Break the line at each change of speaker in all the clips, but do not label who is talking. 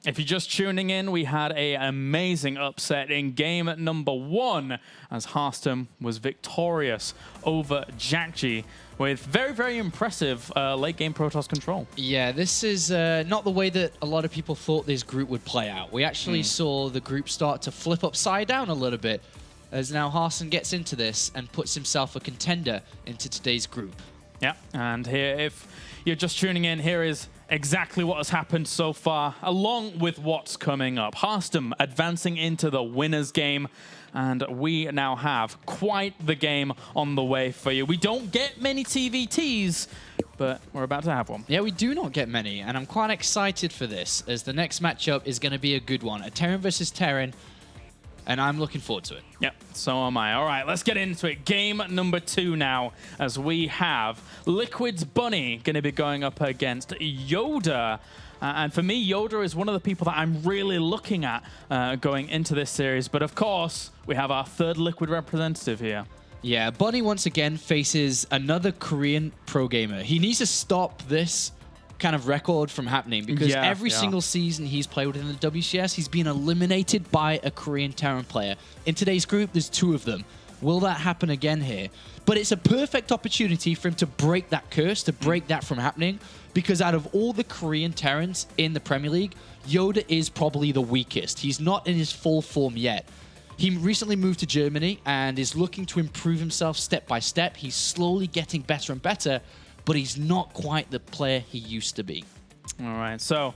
If you're just tuning in, we had an amazing upset in game number 1 as Hearthstone was victorious over Jackji with very, very impressive late game Protoss control.
Yeah, this is not the way that a lot of people thought this group would play out. We actually saw the group start to flip upside down a little bit as now Hearthstone gets into this and puts himself a contender into today's group.
Yeah, and here, if you're just tuning in, here is exactly what has happened so far, along with what's coming up. Hearthstone advancing into the winners game, and we now have quite the game on the way for you. We don't get many TVTs, but we're about to have one.
Yeah, we do not get many, and I'm quite excited for this, as the next matchup is going to be a good one. A Terran versus Terran, and I'm looking forward to it.
Yep, so am I. All right, let's get into it. Game number 2 now, as we have Liquid's Bunny going to be going up against YoDa. And for me, YoDa is one of the people that I'm really looking at going into this series. But of course, we have our third Liquid representative here.
Yeah, Bunny once again faces another Korean pro gamer. He needs to stop this kind of record from happening because every single season he's played within the WCS, he's been eliminated by a Korean Terran player. In today's group, there's 2 of them. Will that happen again here? But it's a perfect opportunity for him to break that curse, to break that from happening, because out of all the Korean Terrans in the Premier League, YoDa is probably the weakest. He's not in his full form yet. He recently moved to Germany and is looking to improve himself step by step. He's slowly getting better and better, but he's not quite the player he used to be.
All right, so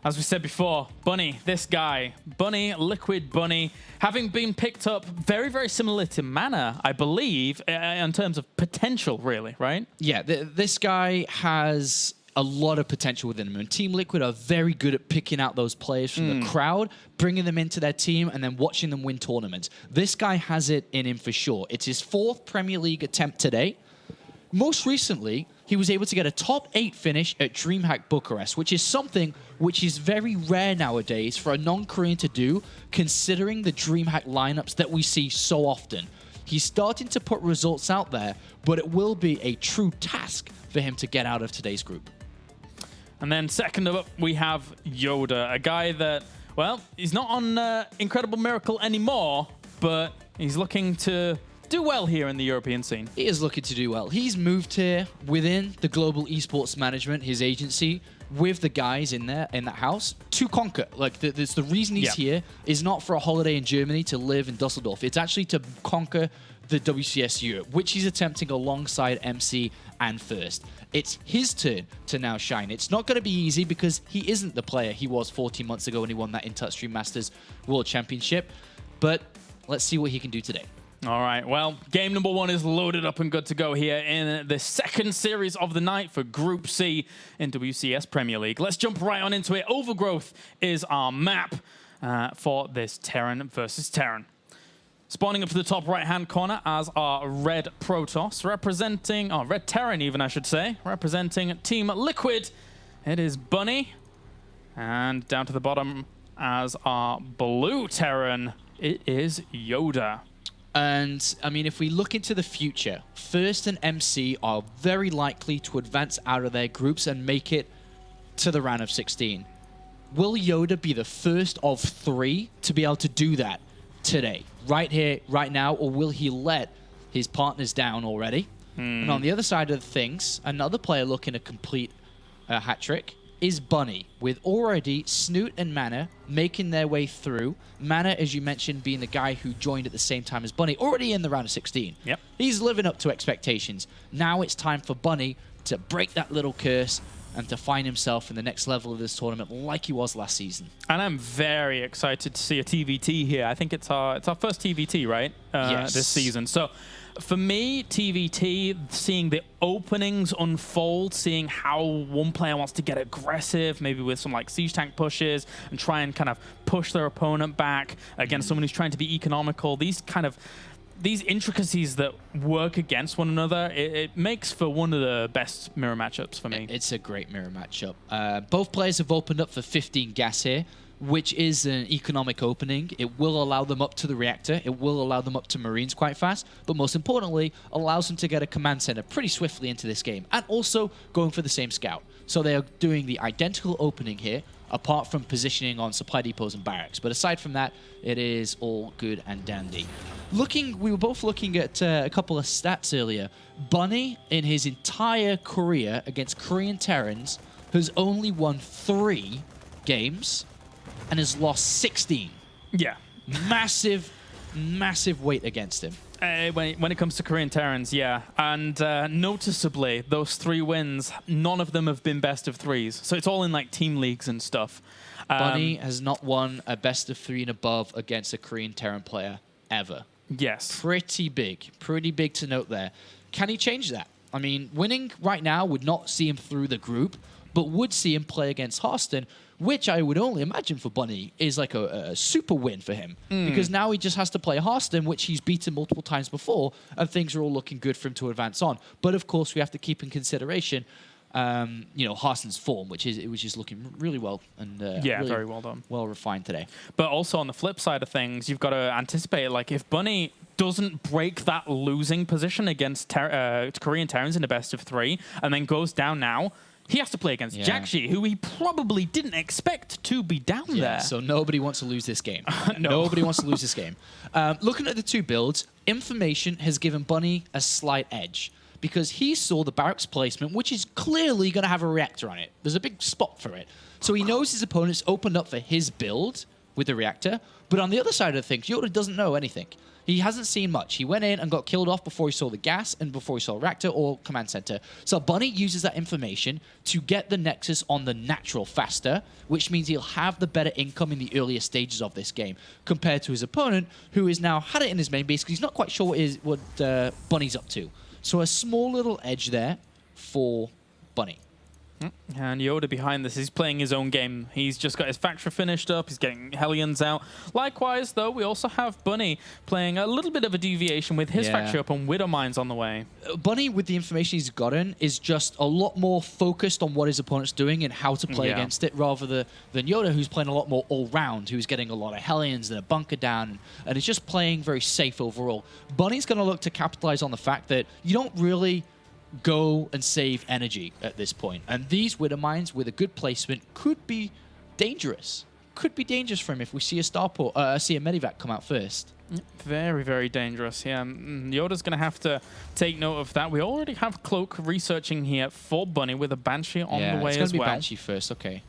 as we said before, Bunny, this guy, Bunny, Liquid Bunny, having been picked up very, very similar to Mana, I believe, in terms of potential, really, right?
Yeah, this guy has a lot of potential within him. And Team Liquid are very good at picking out those players from the crowd, bringing them into their team, and then watching them win tournaments. This guy has it in him for sure. It's his 4th Premier League attempt today. Most recently, he was able to get a top 8 finish at DreamHack Bucharest, which is something which is very rare nowadays for a non-Korean to do, considering the DreamHack lineups that we see so often. He's starting to put results out there, but it will be a true task for him to get out of today's group.
And then second up, we have YoDa, a guy that, well, he's not on Incredible Miracle anymore, but he's looking to do well here in the European scene.
He is looking to do well. He's moved here within the Global Esports Management, his agency, with the guys in there in that house to conquer. Like the reason he's here is not for a holiday in Germany to live in Dusseldorf. It's actually to conquer the WCS Europe, which he's attempting alongside MC and First. It's his turn to now shine. It's not going to be easy because he isn't the player he was 14 months ago when he won that InTouchStream Masters World Championship. But let's see what he can do today.
All right, well, game number 1 is loaded up and good to go here in the second series of the night for Group C in WCS Premier League. Let's jump right on into it. Overgrowth is our map for this Terran versus Terran. Spawning up to the top right-hand corner as our Red Protoss, representing, Red Terran even, I should say, representing Team Liquid. It is Bunny. And down to the bottom as our Blue Terran, it is YoDa.
And, I mean, if we look into the future, First and MC are very likely to advance out of their groups and make it to the round of 16. Will YoDa be the first of 3 to be able to do that today, right here, right now, or will he let his partners down already? And on the other side of things, another player looking to complete a hat trick is Bunny, with already Snoot and Mana making their way through. Mana, as you mentioned, being the guy who joined at the same time as Bunny, already in the round of 16.
Yep.
He's living up to expectations. Now it's time for Bunny to break that little curse and to find himself in the next level of this tournament like he was last season.
And I'm very excited to see a TVT here. I think it's our first TVT, right?
Yes.
This season. So for me, TVT, seeing the openings unfold, seeing how one player wants to get aggressive, maybe with some like siege tank pushes and try and kind of push their opponent back against someone who's trying to be economical. These intricacies that work against one another, it makes for one of the best mirror matchups for me.
It's a great mirror matchup. Both players have opened up for 15 gas here. which is an economic opening. It will allow them up to the reactor. It will allow them up to Marines quite fast. But most importantly, allows them to get a command center pretty swiftly into this game. And also going for the same scout. So they are doing the identical opening here, apart from positioning on supply depots and barracks. But aside from that, it is all good and dandy. We were both looking at a couple of stats earlier. Bunny, in his entire career against Korean Terrans, has only won 3 games and has lost 16.
Yeah.
Massive, massive weight against him.
When it comes to Korean Terrans, yeah. And noticeably, those 3 wins, none of them have been best of 3s. So it's all in like team leagues and stuff.
Bunny has not won a best of 3 and above against a Korean Terran player ever.
Yes.
Pretty big to note there. Can he change that? I mean, winning right now would not see him through the group, but would see him play against Harston, which I would only imagine for Bunny is like a super win for him. Because now he just has to play Harston, which he's beaten multiple times before, and things are all looking good for him to advance on. But of course, we have to keep in consideration, Harston's form, which is looking really well and really
very well done,
well refined today.
But also on the flip side of things, you've got to anticipate, like, if Bunny doesn't break that losing position against Korean Terrans in the best of 3, and then goes down now, he has to play against Jakshi, who he probably didn't expect to be down there.
So nobody wants to lose this game. Nobody wants to lose this game. Looking at the 2 builds, information has given Bunny a slight edge because he saw the barracks placement, which is clearly going to have a reactor on it. There's a big spot for it. So he knows his opponent's opened up for his build with the reactor. But on the other side of things, YoDa doesn't know anything. He hasn't seen much. He went in and got killed off before he saw the gas and before he saw reactor or command center. So Bunny uses that information to get the Nexus on the natural faster, which means he'll have the better income in the earlier stages of this game compared to his opponent, who has now had it in his main base because he's not quite sure what Bunny's up to. So a small little edge there for Bunny.
And YoDa behind this, he's playing his own game. He's just got his factory finished up. He's getting Hellions out. Likewise, though, we also have Bunny playing a little bit of a deviation with his factory up and Widow Mines on the way.
Bunny, with the information he's gotten, is just a lot more focused on what his opponent's doing and how to play against it, rather than YoDa, who's playing a lot more all-round, who's getting a lot of Hellions and a bunker down, and is just playing very safe overall. Bunny's going to look to capitalize on the fact that you don't really go and save energy at this point. And these Widow Mines with a good placement could be dangerous. Could be dangerous for him if we see a see a Medivac come out first.
Very, very dangerous. Yeah, YoDa's going to have to take note of that. We already have Cloak researching here for Bunny with a Banshee on the way as well.
It's going to be Banshee first, okay.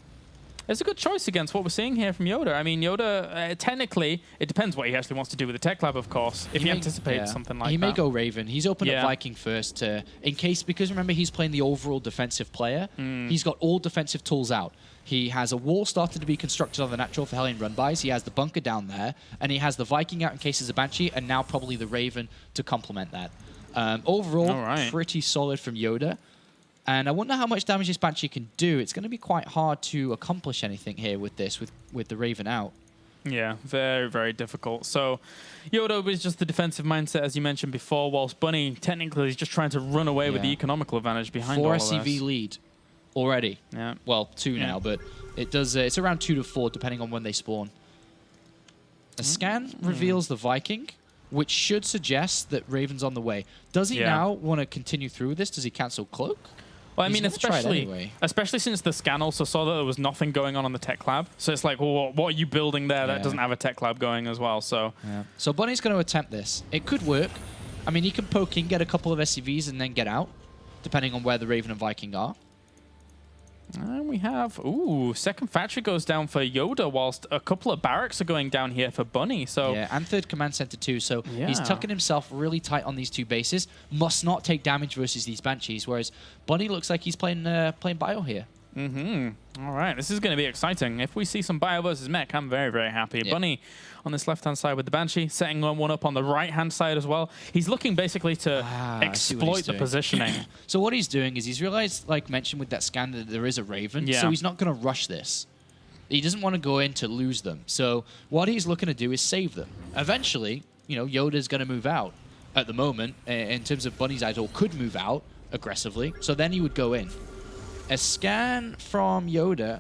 It's a good choice against what we're seeing here from YoDa. I mean, YoDa, technically, it depends what he actually wants to do with the tech lab, of course, if he anticipates something like that.
He may go Raven. He's opened up Viking first in case, because remember, he's playing the overall defensive player. He's got all defensive tools out. He has a wall started to be constructed on the natural for Hellion run-bys. He has the bunker down there, and he has the Viking out in case there's a Banshee, and now probably the Raven to complement that. Overall, pretty solid from YoDa. And I wonder how much damage this Banshee can do. It's going to be quite hard to accomplish anything here with this, with the Raven out.
Yeah, very, very difficult. So YoDa was just the defensive mindset, as you mentioned before, whilst Bunny technically is just trying to run away with the economical advantage behind all of this.
4 SCV lead already.
Yeah.
Well, 2 now, but it does. It's around 2 to 4, depending on when they spawn. A scan reveals the Viking, which should suggest that Raven's on the way. Does he now want to continue through with this? Does he cancel Cloak?
Well, I mean, especially since the scan also saw that there was nothing going on the tech lab. So it's like, well, what are you building there that doesn't have a tech lab going as well? So
So Bunny's going to attempt this. It could work. I mean, he can poke in, get a couple of SCVs, and then get out, depending on where the Raven and Viking are.
And we have, second factory goes down for YoDa, whilst a couple of barracks are going down here for Bunny. So
and third command center too. So he's tucking himself really tight on these 2 bases. Must not take damage versus these Banshees, whereas Bunny looks like he's playing bio here.
All right, this is going to be exciting. If we see some bio versus mech, I'm very, very happy. Bunny on this left-hand side with the Banshee, setting one up on the right-hand side as well. He's looking basically to exploit the positioning.
So what he's doing is he's realized, like mentioned with that scan, that there is a Raven, so he's not going to rush this. He doesn't want to go in to lose them. So what he's looking to do is save them. Eventually, YoDa's going to move out. At the moment, in terms of Bunny's idol, could move out aggressively, so then he would go in. A scan from YoDa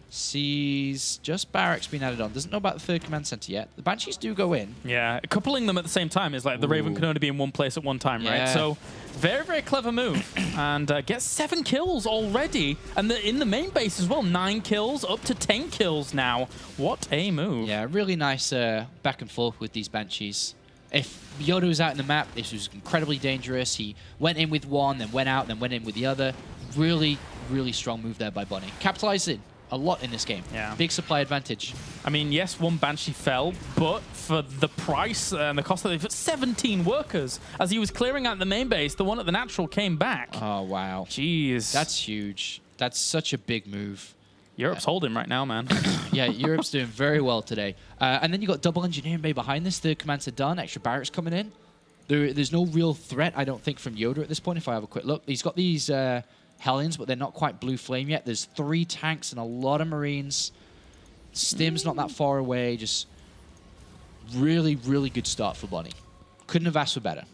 Sees just barracks being added on. Doesn't know about the third command center yet. The Banshees do go in.
Yeah, coupling them at the same time is like the Raven can only be in one place at one time, right? So very, very clever move. And gets 7 kills already. And in the main base as well, 9 kills, up to 10 kills now. What a move.
Yeah, really nice back and forth with these Banshees. If YoDa was out in the map, this was incredibly dangerous. He went in with one, then went out, then went in with the other. Really, really strong move there by Bunny. Capitalizing a lot in this game.
Yeah.
Big supply advantage.
I mean, yes, one Banshee fell, but for the price and the cost that they've put 17 workers. As he was clearing out the main base, the one at the natural came back.
Oh, wow.
Jeez.
That's huge. That's such a big move.
Europe's holding right now, man.
Yeah, Europe's doing very well today. And then you got double engineering bay behind this. Third command center done. Extra barracks coming in. There's no real threat, I don't think, from YoDa at this point, if I have a quick look. He's got these Hellions, but they're not quite blue flame yet. There's 3 tanks and a lot of Marines. Stim's not that far away. Just really, really good start for Bunny. Couldn't have asked for better.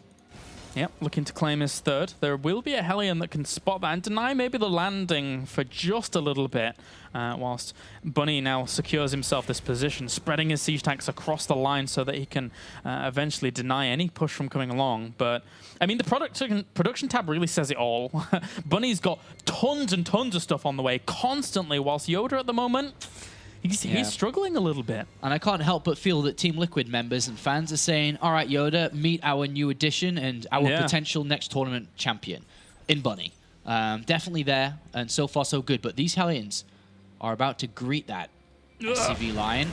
Yep, looking to claim his third. There will be a Hellion that can spot that and deny maybe the landing for just a little bit, whilst Bunny now secures himself this position, spreading his siege tanks across the line so that he can eventually deny any push from coming along. But, I mean, the production tab really says it all. Bunny's got tons and tons of stuff on the way constantly, whilst YoDa at the moment, he's struggling a little bit. And
I can't help but feel that Team Liquid members and fans are saying, all right, YoDa, meet our new addition and our potential next tournament champion in Bunny. Definitely there, and so far so good. But these Hellions are about to greet that SCV line.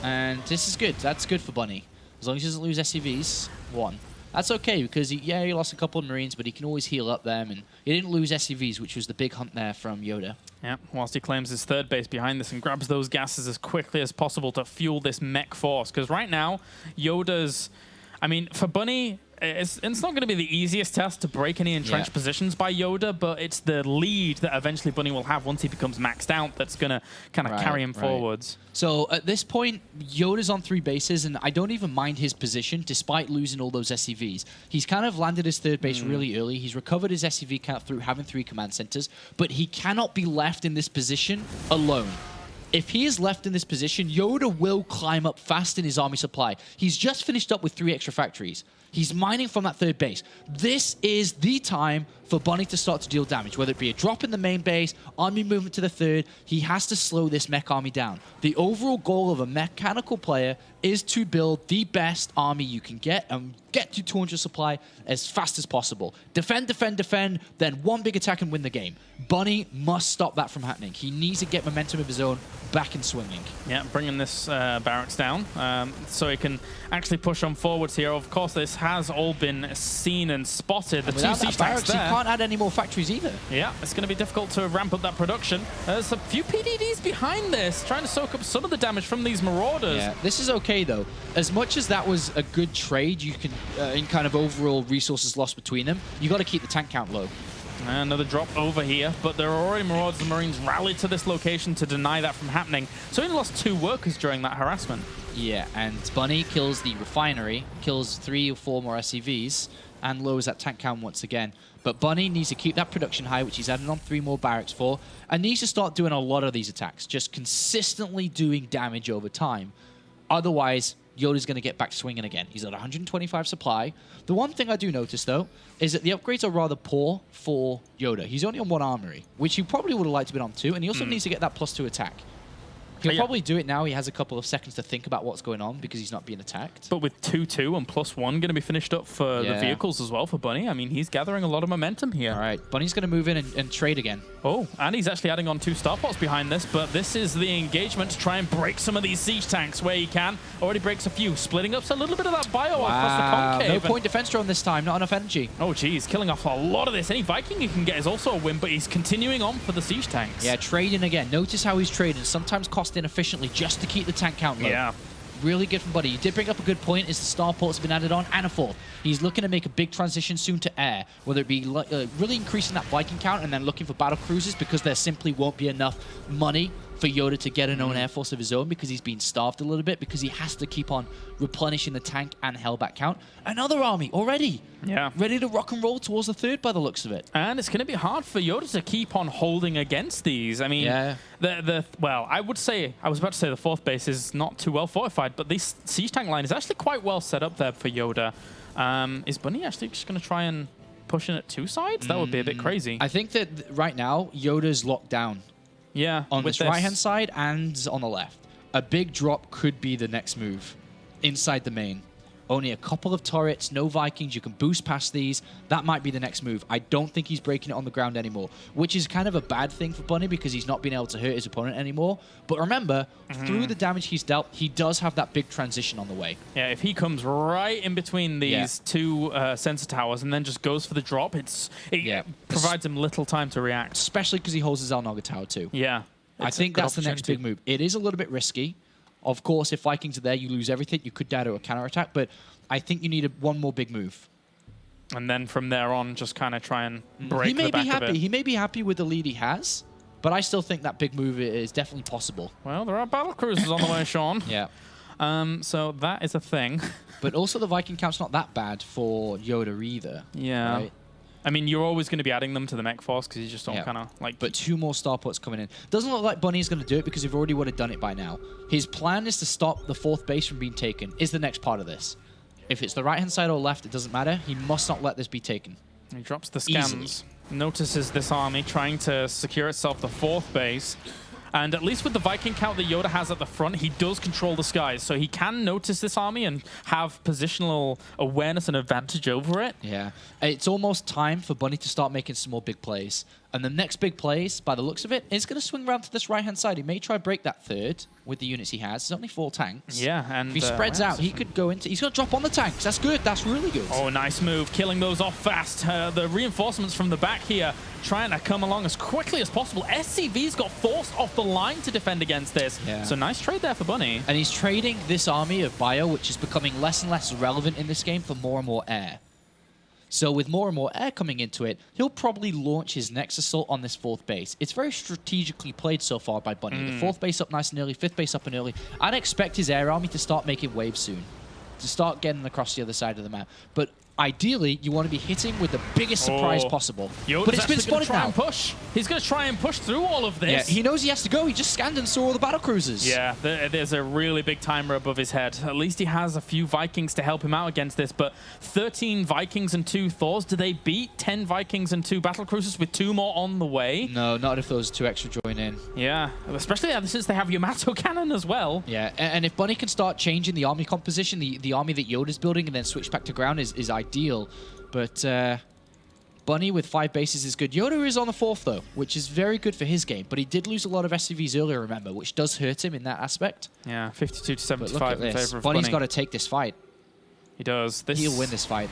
And this is good. That's good for Bunny. As long as he doesn't lose SCVs, 1. That's okay, because he lost a couple of Marines, but he can always heal up them. And he didn't lose SCVs, which was the big hunt there from YoDa.
Yeah, whilst he claims his third base behind this and grabs those gases as quickly as possible to fuel this mech force. Because right now, YoDa's... I mean, for Bunny, it's not going to be the easiest test to break any entrenched positions by YoDa, but it's the lead that eventually Bunny will have once he becomes maxed out that's going to kind of carry him forwards.
So at this point, YoDa's on 3 bases, and I don't even mind his position despite losing all those SCVs. He's kind of landed his third base really early. He's recovered his SCV count through having 3 command centers, but he cannot be left in this position alone. If he is left in this position, YoDa will climb up fast in his army supply. He's just finished up with 3 extra factories. He's mining from that third base. This is the time for Bunny to start to deal damage, whether it be a drop in the main base, army movement to the third. He has to slow this mech army down. The overall goal of a mechanical player is to build the best army you can get and get to 200 supply as fast as possible. Defend, defend, defend, then one big attack and win the game. Bunny must stop that from happening. He needs to get momentum of his own back and swinging.
Yeah, bringing this barracks down so he can actually push on forwards here. Of course, this has all been seen and spotted. The 2 siege tanks there.
He can't add any more factories either.
Yeah, it's going to be difficult to ramp up that production. There's a few PDDs behind this, trying to soak up some of the damage from these Marauders.
Yeah, this is okay, though. As much as that was a good trade, you can, in kind of overall resources lost between them, you got to keep the tank count low.
Another drop over here, but there are already Marauders and Marines rallied to this location to deny that from happening. So he lost 2 workers during that harassment.
Yeah, and Bunny kills the refinery, kills 3 or 4 more SCVs, and lowers that tank count once again. But Bunny needs to keep that production high, which he's added on 3 more barracks for, and needs to start doing a lot of these attacks, just consistently doing damage over time. Otherwise, YoDa's going to get back swinging again. He's at 125 supply. The one thing I do notice, though, is that the upgrades are rather poor for YoDa. He's only on 1 armory, which he probably would have liked to be on 2, and he also needs to get that +2 attack. He'll probably do it now. He has a couple of seconds to think about what's going on because he's not being attacked.
But with 2-2 and +1 going to be finished up for the vehicles as well for Bunny. I mean, he's gathering a lot of momentum here.
All right, Bunny's going to move in and trade again.
Oh, and he's actually adding on 2 starports behind this, but this is the engagement to try and break some of these siege tanks where he can. Already breaks a few, splitting up a little bit of that bio across the concave.
No point defense drone this time, not enough energy.
Oh, geez, killing off a lot of this. Any Viking he can get is also a win, but he's continuing on for the siege tanks.
Yeah, trading again. Notice how he's trading, sometimes cost inefficiently just to keep the tank count low.
Yeah.
Really good from Buddy. You did bring up a good point, is the starports have been added on, and a 4th. He's looking to make a big transition soon to air, whether it be really increasing that Viking count and then looking for battle cruisers because there simply won't be enough money for YoDa to get an own Air Force of his own because he's been starved a little bit, because he has to keep on replenishing the tank and hellback count. Another army already.
Yeah.
Ready to rock and roll towards the third by the looks of it.
And it's going to be hard for YoDa to keep on holding against these. I mean, well, I was about to say the fourth base is not too well fortified, but this siege tank line is actually quite well set up there for YoDa. Is Bunny actually just going to try and push in at two sides? That would be a bit crazy.
I think that right now, YoDa's locked down.
Yeah.
On this right-hand side and on the left. A big drop could be the next move inside the main. Only a couple of turrets, no Vikings. You can boost past these. That might be the next move. I don't think he's breaking it on the ground anymore, which is kind of a bad thing for Bunny because he's not been able to hurt his opponent anymore. But remember, through the damage he's dealt, he does have that big transition on the way.
Yeah, if he comes right in between these two sensor towers and then just goes for the drop, it provides him little time to react.
Especially because he holds his Alnaga tower too.
Yeah.
I think that's the next big move. It is a little bit risky. Of course, if Vikings are there, you lose everything. You could die to a counterattack, but I think you need one more big move.
And then from there on, just kind of try and break
he may
the back
be happy.
of it.
He may be happy with the lead he has, but I still think that big move is definitely possible.
Well, there are battle cruisers on the way, Sean.
Yeah.
So that is a thing.
But also the Viking count's not that bad for YoDa either.
Yeah.
Right?
I mean, you're always going to be adding them to the mech force because you just don't kind of like...
But 2 more starports coming in. Doesn't look like Bunny's going to do it because he already would have done it by now. His plan is to stop the 4th base from being taken, is the next part of this. If it's the right-hand side or left, it doesn't matter. He must not let this be taken.
He drops the scans.
Easily.
Notices this army trying to secure itself the 4th base. And at least with the Viking count that YoDa has at the front, he does control the skies. So he can notice this army and have positional awareness and advantage over it.
Yeah. It's almost time for Bunny to start making some more big plays. And the next big plays, by the looks of it, is going to swing around to this right-hand side. He may try break that 3rd with the units he has. There's only 4 tanks.
Yeah, and...
if he spreads out, he could go into... He's going to drop on the tanks. That's good. That's really good.
Oh, nice move. Killing those off fast. The reinforcements from the back here trying to come along as quickly as possible. SCV's got forced off the line to defend against this.
Yeah.
So nice trade there for Bunny.
And he's trading this army of bio, which is becoming less and less relevant in this game, for more and more air. So with more and more air coming into it, he'll probably launch his next assault on this 4th base. It's very strategically played so far by Bunny. The 4th base up nice and early, 5th base up and early. I'd expect his air army to start making waves soon, to start getting across the other side of the map. But ideally, you want to be hitting with the biggest surprise possible.
YoDa's
but it's been spotted now.
He's going to try and push through all of this.
Yeah, he knows he has to go. He just scanned and saw all the battle cruisers.
Yeah, there's a really big timer above his head. At least he has a few Vikings to help him out against this, but 13 Vikings and 2 Thors, do they beat 10 Vikings and 2 battle cruisers with 2 more on the way?
No, not if those 2 extra join in.
Yeah, especially since they have Yamato cannon as well.
Yeah, and if Bunny can start changing the army composition, the army that YoDa's building, and then switch back to ground is ideal. But Bunny with 5 bases is good. YoDa is on the 4th, though, which is very good for his game. But he did lose a lot of SCVs earlier, remember, which does hurt him in that aspect.
Yeah, 52 to 75
look at
in
this.
favor of
Bunny's
Bunny.
got to take this fight.
He does.
He'll win this fight.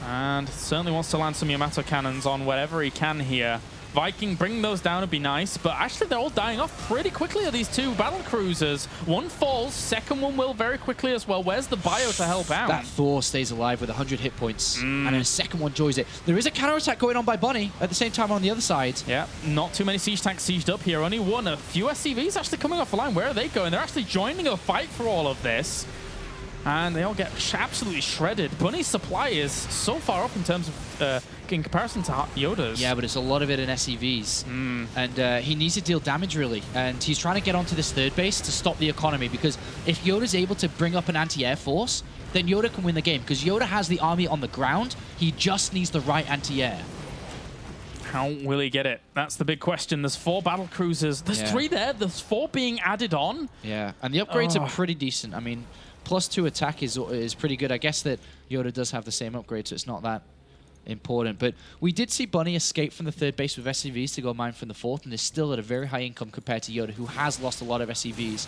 And certainly wants to land some Yamato cannons on whatever he can here. Viking, bringing those down would be nice, but actually they're all dying off pretty quickly of these 2 battle cruisers. One falls, second one will very quickly as well. Where's the bio to help out?
That Thor stays alive with 100 hit points, and then a second one joins it. There is a counterattack going on by Bunny at the same time on the other side.
Yeah, not too many siege tanks sieged up here. Only one. A few SCVs actually coming off the line. Where are they going? They're actually joining a fight for all of this. And they all get absolutely shredded. Bunny's supply is so far up in terms of in comparison to YoDa's.
Yeah, but it's a lot of it in SCVs. And he needs to deal damage, really. And he's trying to get onto this 3rd base to stop the economy, because if YoDa's able to bring up an anti-air force, then YoDa can win the game, because YoDa has the army on the ground. He just needs the right anti-air.
How will he get it? That's the big question. There's 4 battle cruisers. There's 3 there. There's 4 being added on.
Yeah, and the upgrades are pretty decent. I mean, +2 attack is pretty good. I guess that YoDa does have the same upgrade, so it's not that important. But we did see Bunny escape from the 3rd base with SCVs to go mine from the 4th, and is still at a very high income compared to YoDa, who has lost a lot of SCVs.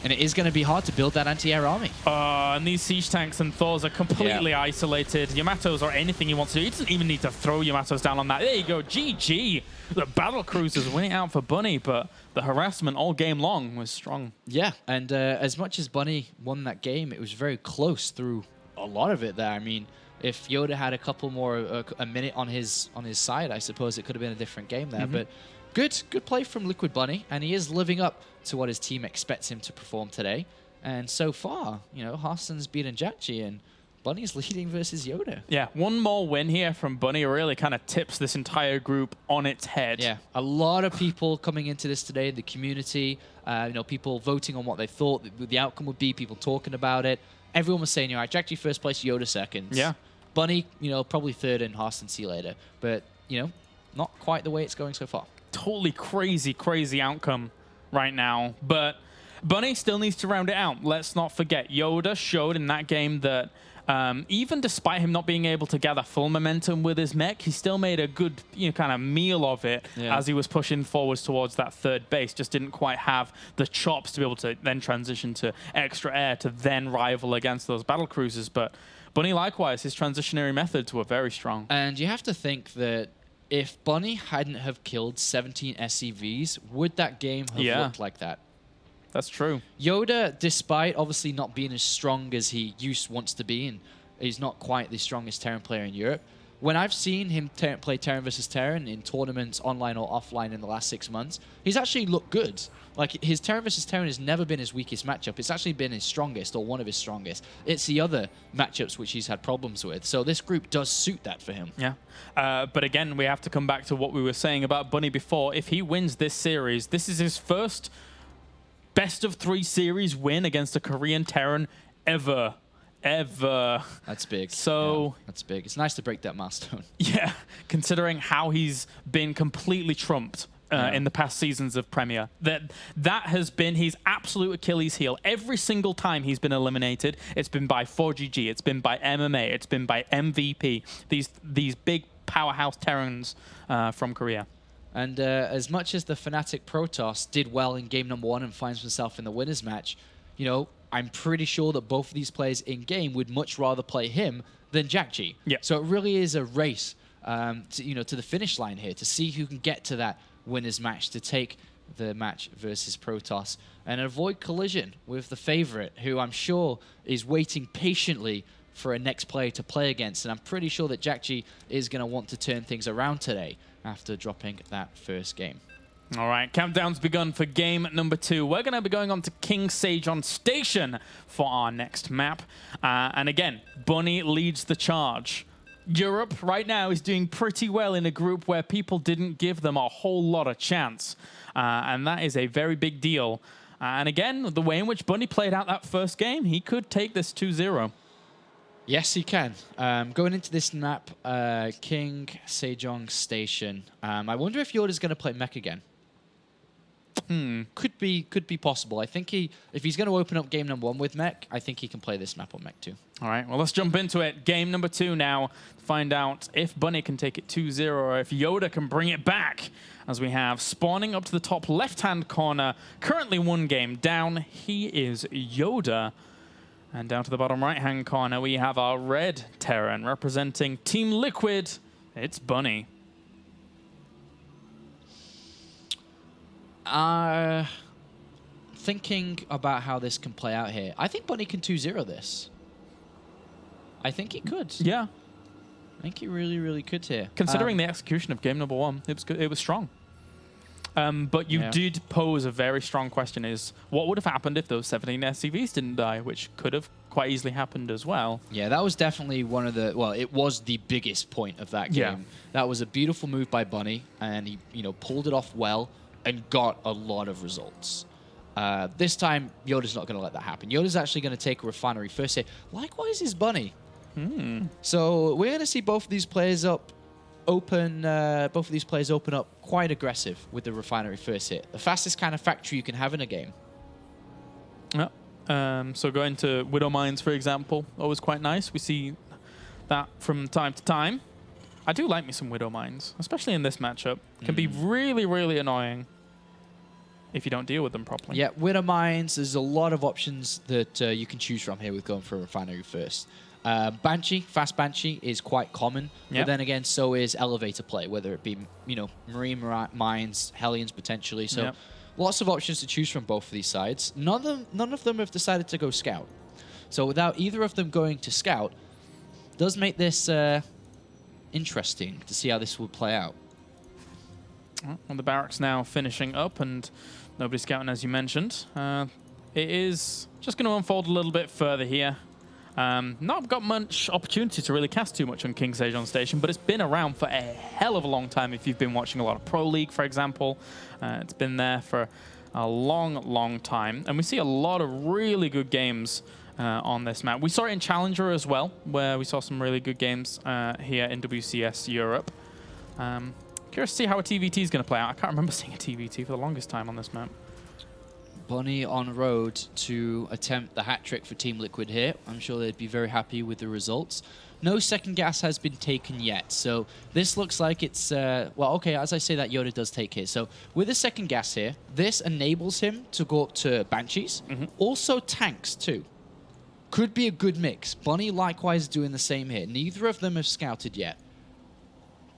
And it is going to be hard to build that anti-air army.
And these siege tanks and Thors are completely isolated. Yamatos or anything he wants to do. He doesn't even need to throw Yamatos down on that. There you go, GG. The battle cruisers winning out for Bunny, but the harassment all game long was strong. Yeah,
and as much as Bunny won that game, it was very close through a lot of it there. I mean, if YoDa had a couple more, a minute on his side, I suppose it could have been a different game there. But Good play from Liquid Bunny, and he is living up to what his team expects him to perform today. And so far, you know, Harson's beaten Jackie, and Bunny's leading versus YoDa.
Yeah, one more win here from Bunny really kind of tips this entire group on its head.
Yeah, a lot of people coming into this today, the community, you know, people voting on what they thought the outcome would be, people talking about it. Everyone was saying, you know, Jackie first place, YoDa second.
Yeah.
Bunny, you know, probably third, and Harson see later. But, you know, not quite the way it's going so far.
Totally crazy outcome right now. But Bunny still needs to round it out. Let's not forget, YoDa showed in that game that even despite him not being able to gather full momentum with his mech, he still made a good, you know, kind of meal of it as he was pushing forwards towards that third base. Just didn't quite have the chops to be able to then transition to extra air to then rival against those battle cruisers. But Bunny, likewise, his transitionary methods were very strong.
And you have to think that if Bunny hadn't have killed 17 SCVs, would that game have looked like that?
That's true.
YoDa, despite obviously not being as strong as he wants to be, and he's not quite the strongest Terran player in Europe, when I've seen him play Terran versus Terran in tournaments, online or offline, in the last 6 months, he's actually looked good. Like, his Terran versus Terran has never been his weakest matchup. It's actually been his strongest, or one of his strongest. It's the other matchups which he's had problems with. So this group does suit that for him.
Yeah. But again, we have to come back to what we were saying about Bunny before. If he wins this series, this is his first best-of-3 series win against a Korean Terran ever.
That's big.
So
yeah, that's big. It's nice to break that milestone.
Yeah, considering how he's been completely trumped in the past seasons of Premier. That has been his absolute Achilles heel. Every single time he's been eliminated, it's been by 4GG, it's been by MMA, it's been by MVP. These big powerhouse Terrans from Korea.
And as much as the Fnatic Protoss did well in game number 1 and finds himself in the winner's match, you know, I'm pretty sure that both of these players in-game would much rather play him than Jackie.
Yeah.
So it really is a race to the finish line here, to see who can get to that winner's match, to take the match versus Protoss and avoid collision with the favorite, who I'm sure is waiting patiently for a next player to play against. And I'm pretty sure that Jackie is going to want to turn things around today after dropping that first game.
All right, countdown's begun for game number 2. We're going to be going on to King Sejong Station for our next map. And again, Bunny leads the charge. Europe right now is doing pretty well in a group where people didn't give them a whole lot of chance. And that is a very big deal. And again, the way in which Bunny played out that first game, he could take this 2-0.
Yes, he can. Going into this map, King Sejong Station. I wonder if YoDa's going to play mech again. Could be possible. I think if he's going to open up game number 1 with mech, I think he can play this map on mech too.
All right, well, let's jump into it. Game number 2 now. Find out if Bunny can take it 2-0 or if YoDa can bring it back. As we have spawning up to the top left-hand corner, currently 1 game down. He is YoDa. And down to the bottom right-hand corner, we have our red Terran representing Team Liquid. It's Bunny.
Thinking about how this can play out here, I think Bunny can 2-0 this. I think he could.
Yeah.
I think he really could here.
Considering the execution of game number 1, it was good. It was strong. But you did pose a very strong question, is what would have happened if those 17 SCVs didn't die, which could have quite easily happened as well.
Yeah, that was definitely one of the, well, it was the biggest point of that game.
Yeah.
That was a beautiful move by Bunny, and he, you know, pulled it off well and got a lot of results. This time, YoDa's not going to let that happen. YoDa's actually going to take a refinery first hit. Likewise is Bunny. So we're going to see both of these players open up quite aggressive with the refinery first hit. The fastest kind of factory you can have in a game.
Yeah. So going to Widow Mines, for example, always quite nice. We see that from time to time. I do like me some Widow Mines, especially in this matchup. Can be really annoying if you don't deal with them properly.
Yeah, Widow Mines, there's a lot of options that you can choose from here with going for a refinery first. Banshee, fast Banshee is quite common, but then again, so is elevator play, whether it be, you know, marine mines, Hellions potentially. So lots of options to choose from both of these sides. None of them have decided to go scout. So without either of them going to scout, does make this interesting to see how this will play out.
Well, the barracks now finishing up and nobody scouting, as you mentioned. It is just going to unfold a little bit further here. Not got much opportunity to really cast too much on King's Age on Station, but it's been around for a hell of a long time. If you've been watching a lot of Pro League, for example, it's been there for a long, long time. And we see a lot of really good games on this map. We saw it in Challenger as well, where we saw some really good games here in WCS Europe. Curious to see how a TVT is going to play out. I can't remember seeing a TVT for the longest time on this map.
Bunny on road to attempt the hat trick for Team Liquid here. I'm sure they'd be very happy with the results. No second gas has been taken yet, so this looks like it's... well, okay, as I say that, YoDa does take his. So with a second gas here, this enables him to go up to Banshees. Also tanks, too. Could be a good mix. Bunny likewise doing the same here. Neither of them have scouted yet.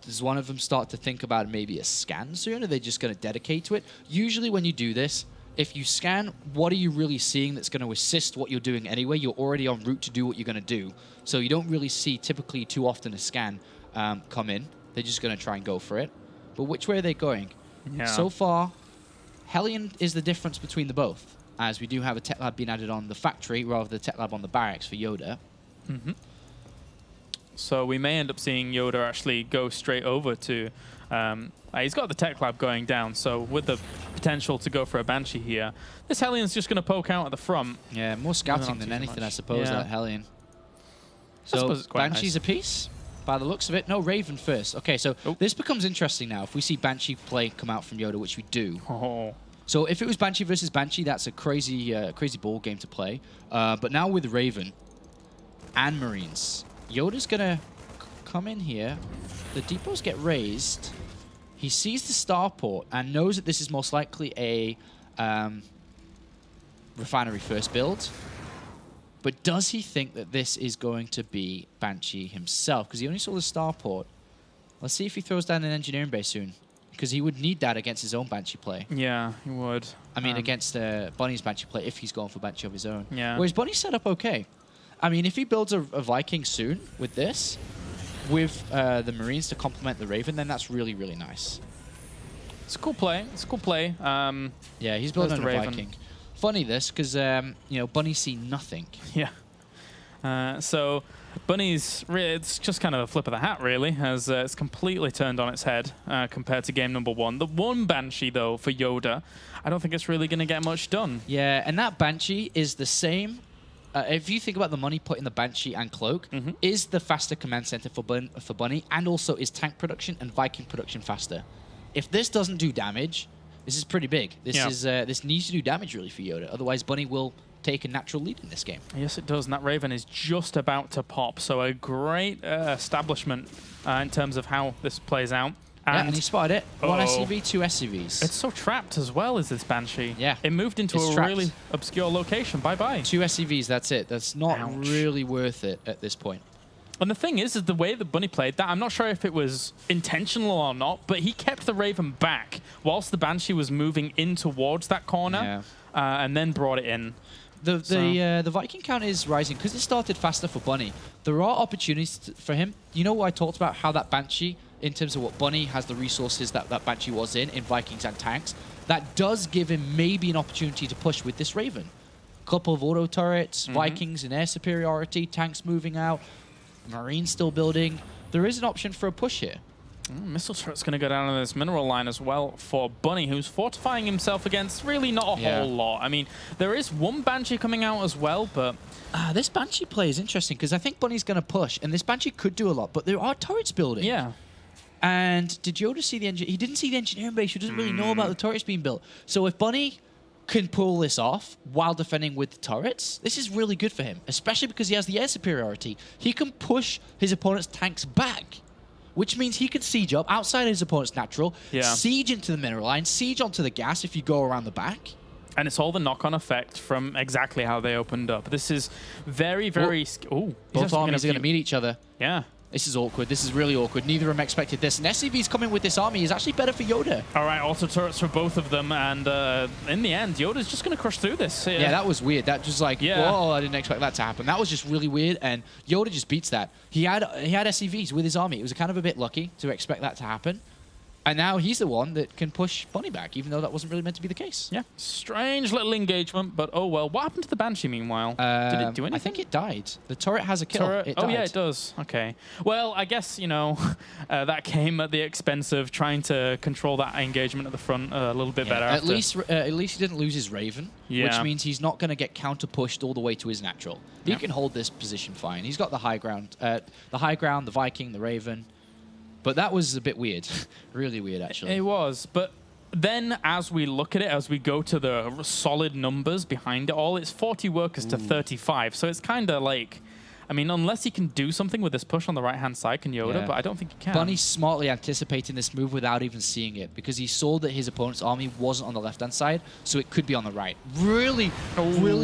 Does one of them start to think about maybe a scan soon? Are they just going to dedicate to it? Usually when you do this, if you scan, what are you really seeing that's going to assist what you're doing anyway? You're already en route to do what you're going to do. So you don't really see typically too often a scan come in. They're just going to try and go for it. But which way are they going?
Yeah.
So far, Hellion is the difference between the both, as we do have a tech lab being added on the factory rather than the tech lab on the barracks for YoDa.
So we may end up seeing YoDa actually go straight over to... he's got the tech lab going down, so with the potential to go for a Banshee here, this Hellion's just going to poke out at the front.
Yeah, more scouting than anything, I suppose, that Hellion. So Banshee's a piece, by the looks of it. No, Raven first. Okay, so this becomes interesting now. If we see Banshee play come out from YoDa, which we do. So if it was Banshee versus Banshee, that's a crazy, crazy ball game to play. But now with Raven and Marines, YoDa's going to come in here. The depots get raised. He sees the starport and knows that this is most likely a refinery first build. But does he think that this is going to be Banshee himself? Because he only saw the starport. Let's see if he throws down an engineering base soon. Because he would need that against his own Banshee play.
Yeah, he would.
I mean, against Bunny's Banshee play, if he's going for Banshee of his own.
Yeah.
Whereas Bunny's set up okay. I mean, if he builds a Viking soon with this, with the Marines to complement the Raven, then that's really, really nice.
It's a cool play. It's a cool play.
Yeah, he's building a Viking. Funny this, because, you know, Bunny see nothing.
Yeah. So Bunny's, it's just kind of a flip of the hat, really, as it's completely turned on its head compared to game number one. The one Banshee, though, for YoDa, I don't think it's really going to get much done.
Yeah, and that Banshee is the same. If you think about the money put in the Banshee and Cloak, is the faster command center for Bunny, and also is tank production and Viking production faster. If this doesn't do damage, this is pretty big. This is this needs to do damage really for YoDa. Otherwise, Bunny will take a natural lead in this game.
Yes, it does. And that Raven is just about to pop. So a great establishment in terms of how this plays out.
And he spotted it. One SCV, two SCVs.
It's so trapped as well as this Banshee.
Yeah.
It moved into a really obscure location. Bye-bye.
Two SCVs, that's it. That's not really worth it at this point.
And the thing is the way that Bunny played that, I'm not sure if it was intentional or not, but he kept the Raven back whilst the Banshee was moving in towards that corner and then brought it in.
The Viking count is rising because it started faster for Bunny. There are opportunities for him. You know what I talked about, how that Banshee, in terms of what Bunny has the resources that Banshee was in Vikings and tanks, that does give him maybe an opportunity to push with this Raven. Couple of auto turrets, Vikings in air superiority, tanks moving out, Marines still building. There is an option for a push here.
Missile turret's going to go down on this mineral line as well for Bunny, who's fortifying himself against really not a whole lot. I mean, there is one Banshee coming out as well, but...
this Banshee play is interesting because I think Bunny's going to push, and this Banshee could do a lot, but there are turrets building.
Yeah.
And did YoDa see the engineer? He didn't see the engineering base. He doesn't really know about the turrets being built. So if Bunny can pull this off while defending with the turrets, this is really good for him, especially because he has the air superiority. He can push his opponent's tanks back, which means he can siege up outside his opponent's natural, siege into the mineral line, siege onto the gas if you go around the back.
And it's all the knock-on effect from exactly how they opened up. This is very, very...
Both armies are going to meet each other.
Yeah.
This is awkward. This is really awkward. Neither of them expected this. And SCV's coming with this army is actually better for YoDa.
All right, auto turrets for both of them. And in the end, YoDa's just going to crush through this.
Yeah, that was weird. That just like, whoa, I didn't expect that to happen. That was just really weird. And YoDa just beats that. He had SCVs with his army. It was kind of a bit lucky to expect that to happen. And now he's the one that can push Bunny back, even though that wasn't really meant to be the case.
Yeah, strange little engagement, but oh well. What happened to the Banshee meanwhile? Did it do anything?
I think it died. The turret has a kill. It
oh
died.
yeah, it does. Okay. Well, I guess, you know, that came at the expense of trying to control that engagement at the front a little bit better.
At least he didn't lose his Raven, which
Yeah.
means he's not going to get counter-pushed all the way to his natural. He
Yeah.
can hold this position fine. He's got the high ground, the Viking, the Raven. But that was a bit weird. Really weird, actually.
It was, but then as we look at it, as we go to the solid numbers behind it all, it's 40 workers to 35. So it's kind of like, I mean, unless he can do something with this push on the right-hand side, can YoDa,
Yeah.
but I don't think he can.
Bunny's smartly anticipating this move without even seeing it, because he saw that his opponent's army wasn't on the left-hand side, so it could be on the right. Really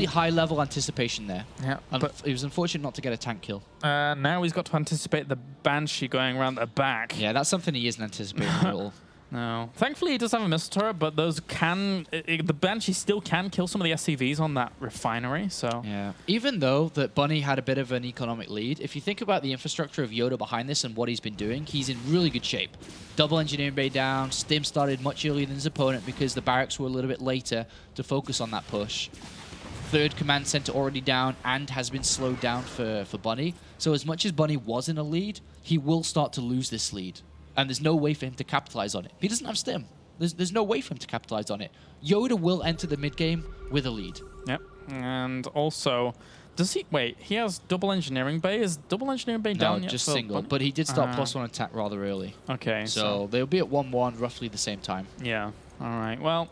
high-level anticipation there.
Yeah,
but it was unfortunate not to get a tank kill.
Now he's got to anticipate the Banshee going around the back.
Yeah, that's something he isn't anticipating at all.
No. Thankfully, he does have a missile turret, but those can... the Banshee still can kill some of the SCVs on that refinery, so...
Yeah. Even though that Bunny had a bit of an economic lead, if you think about the infrastructure of YoDa behind this and what he's been doing, he's in really good shape. Double engineering bay down, Stim started much earlier than his opponent because the barracks were a little bit later to focus on that push. Third command center already down and has been slowed down for Bunny. So as much as Bunny was in a lead, he will start to lose this lead. And there's no way for him to capitalize on it. He doesn't have Stim. There's no way for him to capitalize on it. YoDa will enter the mid game with a lead.
Yep. And also, does he... Wait, he has double engineering bay? Is double engineering bay down
No,
yet?
just
for
single.
Bunny?
But he did start +1 attack rather early.
Okay,
So they'll be at 1-1 roughly the same time.
Yeah. All right. Well,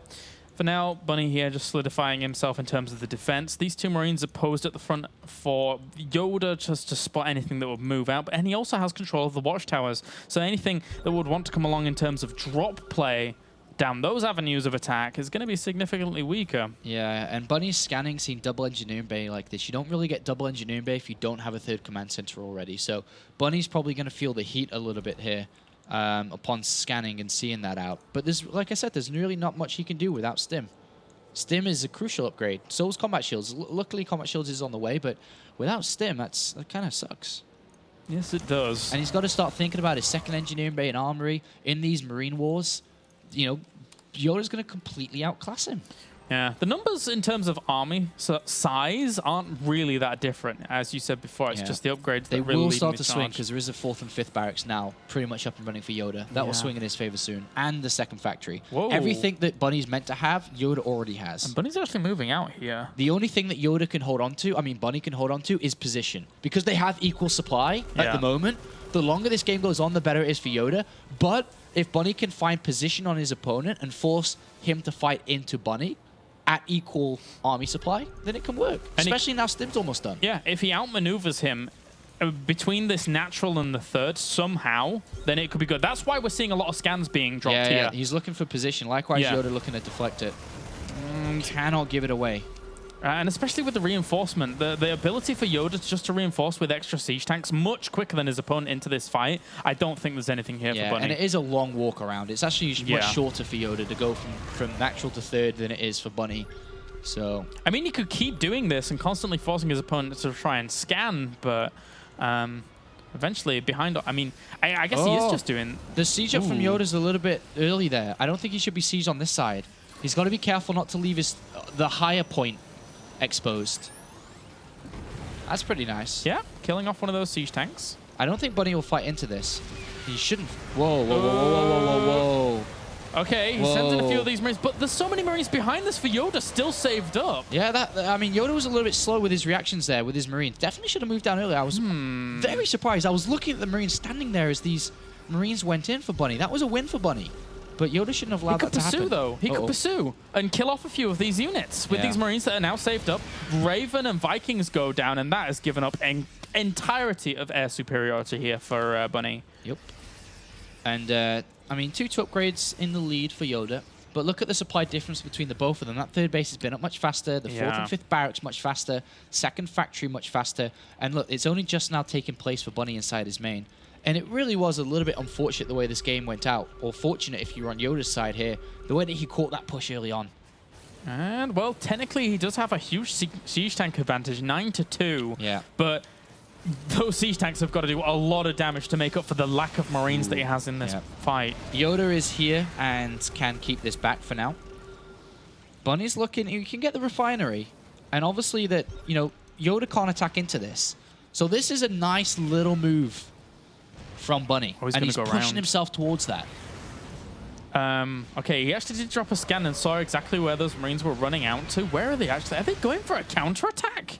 for now, Bunny here just solidifying himself in terms of the defense. These two Marines are posed at the front for YoDa just to spot anything that would move out. And he also has control of the watchtowers. So anything that would want to come along in terms of drop play down those avenues of attack is going to be significantly weaker.
Yeah, and Bunny's scanning seen double engineering bay like this. You don't really get double engineering bay if you don't have a third command center already. So Bunny's probably going to feel the heat a little bit here. Upon scanning and seeing that out. But there's, like I said, there's really not much he can do without Stim. Stim is a crucial upgrade. So is Combat Shields. Luckily, Combat Shields is on the way, but without Stim, that kind of sucks.
Yes, it does.
And he's got to start thinking about his second engineering bay and armory in these Marine Wars. You know, YoDa's going to completely outclass him.
Yeah, the numbers in terms of army size aren't really that different. As you said before, it's just the upgrades that really
will
lead
start
the
to swing
charge.
because there is a 4th and 5th barracks now pretty much up and running for YoDa. That will swing in his favor soon. And the second factory.
Whoa.
Everything that Bunny's meant to have, YoDa already has.
And Bunny's actually moving out here.
The only thing that YoDa can hold on to, I mean Bunny can hold on to, is position. Because they have equal supply at the moment. The longer this game goes on, the better it is for YoDa. But if Bunny can find position on his opponent and force him to fight into Bunny at equal army supply, then it can work. And especially now Stim's almost done.
Yeah, if he outmaneuvers him between this natural and the third somehow, then it could be good. That's why we're seeing a lot of scans being dropped here.
Yeah, he's looking for position. Likewise, YoDa looking to deflect it. Cannot give it away.
And especially with the reinforcement, the ability for YoDa just to reinforce with extra siege tanks much quicker than his opponent into this fight, I don't think there's anything here for Bunny.
And it is a long walk around. It's actually much shorter for YoDa to go from natural to third than it is for Bunny. So
I mean, he could keep doing this and constantly forcing his opponent to try and scan, but eventually behind... I mean, I guess he is just doing...
The siege up from YoDa's a little bit early there. I don't think he should be sieged on this side. He's got to be careful not to leave the higher point exposed. That's pretty nice.
Yeah, killing off one of those siege tanks.
I don't think Bunny will fight into this. He shouldn't. Whoa, whoa, whoa, whoa, whoa, whoa, whoa.
Okay, he sends in a few of these Marines, but there's so many Marines behind this for YoDa still saved up.
Yeah, I mean, YoDa was a little bit slow with his reactions there with his Marines. Definitely should have moved down earlier. I was very surprised. I was looking at the Marines standing there as these Marines went in for Bunny. That was a win for Bunny. But YoDa shouldn't have allowed that to happen.
He could pursue, though. He could pursue and kill off a few of these units with these Marines that are now saved up. Raven and Vikings go down, and that has given up an entirety of air superiority here for Bunny.
Yep. And, I mean, 2 upgrades in the lead for YoDa. But look at the supply difference between the both of them. That third base has been up much faster. The 4th and 5th barracks much faster. Second factory much faster. And look, it's only just now taking place for Bunny inside his main. And it really was a little bit unfortunate the way this game went out. Or fortunate if you're on YoDa's side here, the way that he caught that push early on.
And, well, technically he does have a huge siege tank advantage, 9-2.
Yeah.
But those siege tanks have got to do a lot of damage to make up for the lack of Marines that he has in this fight.
YoDa is here and can keep this back for now. Bunny's looking, you can get the refinery. And obviously that, you know, YoDa can't attack into this. So this is a nice little move from Bunny.
Oh,
and he's
go
pushing
around.
himself towards that.
Okay, he actually did drop a scan and saw exactly where those Marines were running out to. Where are they actually? Are they going for a counterattack?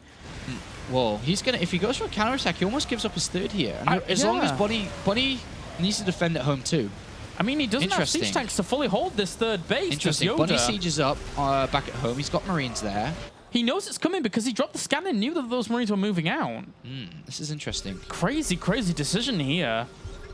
Well, he's gonna. If he goes for a counterattack, he almost gives up his third here. And as long as Bunny needs to defend at home too.
I mean, he doesn't have siege tanks to fully hold this third base.
Interesting. Bunny sieges up back at home. He's got Marines there.
He knows it's coming because he dropped the scan and knew that those Marines were moving out.
This is interesting.
Crazy, crazy decision here.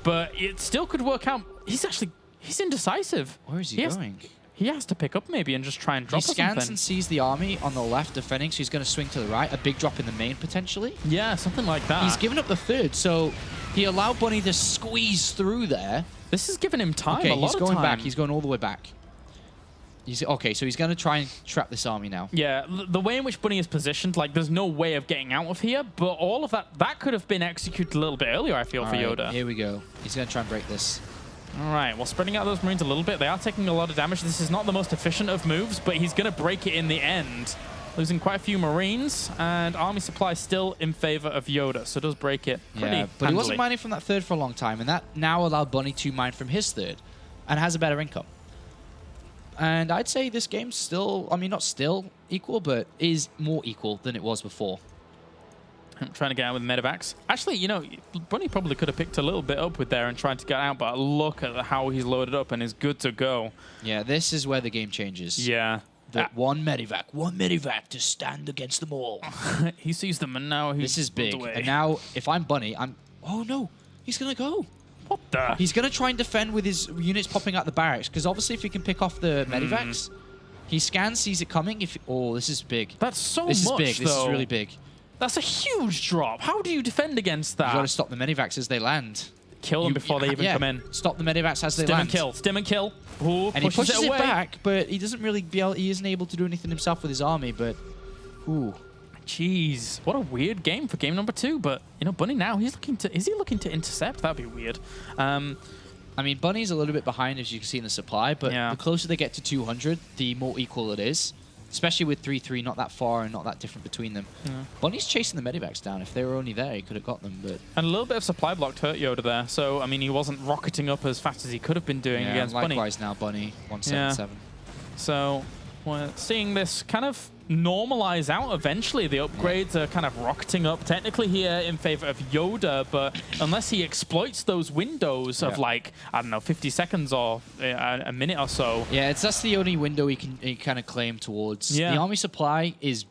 But it still could work out. He's indecisive.
Where is he going?
He has to pick up maybe and just try and drop something.
He scans and sees the army on the left defending, so he's going to swing to the right. A big drop in the main, potentially.
Yeah, something like that.
He's given up the third, so he allowed Bunny to squeeze through there.
This is giving him time,
okay,
a lot of time.
He's going back. He's going all the way back. Okay, so he's going to try and trap this army now.
Yeah, the way in which Bunny is positioned, like, there's no way of getting out of here, but all of that could have been executed a little bit earlier, I feel, for YoDa.
Here we go. He's going to try and break this.
All right, well, spreading out those Marines a little bit. They are taking a lot of damage. This is not the most efficient of moves, but he's going to break it in the end. Losing quite a few Marines, and army supply still in favor of YoDa, so does break it pretty
but
handily.
he wasn't mining from that third for a long time, and that now allowed Bunny to mine from his third, and has a better income. And I'd say this game's still, I mean, not still equal, but is more equal than it was before.
I'm trying to get out with medevacs. Actually, you know, Bunny probably could have picked a little bit up with there and tried to get out, but look at how he's loaded up and is good to go.
Yeah, this is where the game changes.
Yeah.
One medevac to stand against them all.
He sees them and now he's
This is big.
away.
And now, if I'm Bunny, oh no, he's going to go.
What the?
He's going to try and defend with his units popping out the barracks, because obviously if he can pick off the medevacs, he scans, sees it coming. This is big.
That's so much,
This is big.
though.
This is really big.
That's a huge drop. How do you defend against that?
You've got to stop the medevacs as they land.
Kill them before they even come in.
Stop the medevacs as they land.
Stim and kill. Ooh,
and he pushes it back, but he doesn't really he isn't able to do anything himself with his army, but ooh.
Jeez, what a weird game for game number 2. But you know, Bunny now is he looking to intercept? That'd be weird.
I mean, Bunny's a little bit behind, as you can see in the supply, but the closer they get to 200, the more equal it is. Especially with 3-3 not that far and not that different between them. Yeah. Bunny's chasing the medevacs down. If they were only there, he could have got them. But
and a little bit of supply blocked hurt YoDa there. So, I mean, he wasn't rocketing up as fast as he could have been doing against Bunny.
Likewise now, Bunny, 177.
Yeah. So, we're seeing this kind of normalize out eventually. The upgrades are kind of rocketing up technically here in favor of YoDa, but unless he exploits those windows of like, I don't know, 50 seconds or a minute or so.
Yeah, that's the only window he can kind of claim towards. The army supply is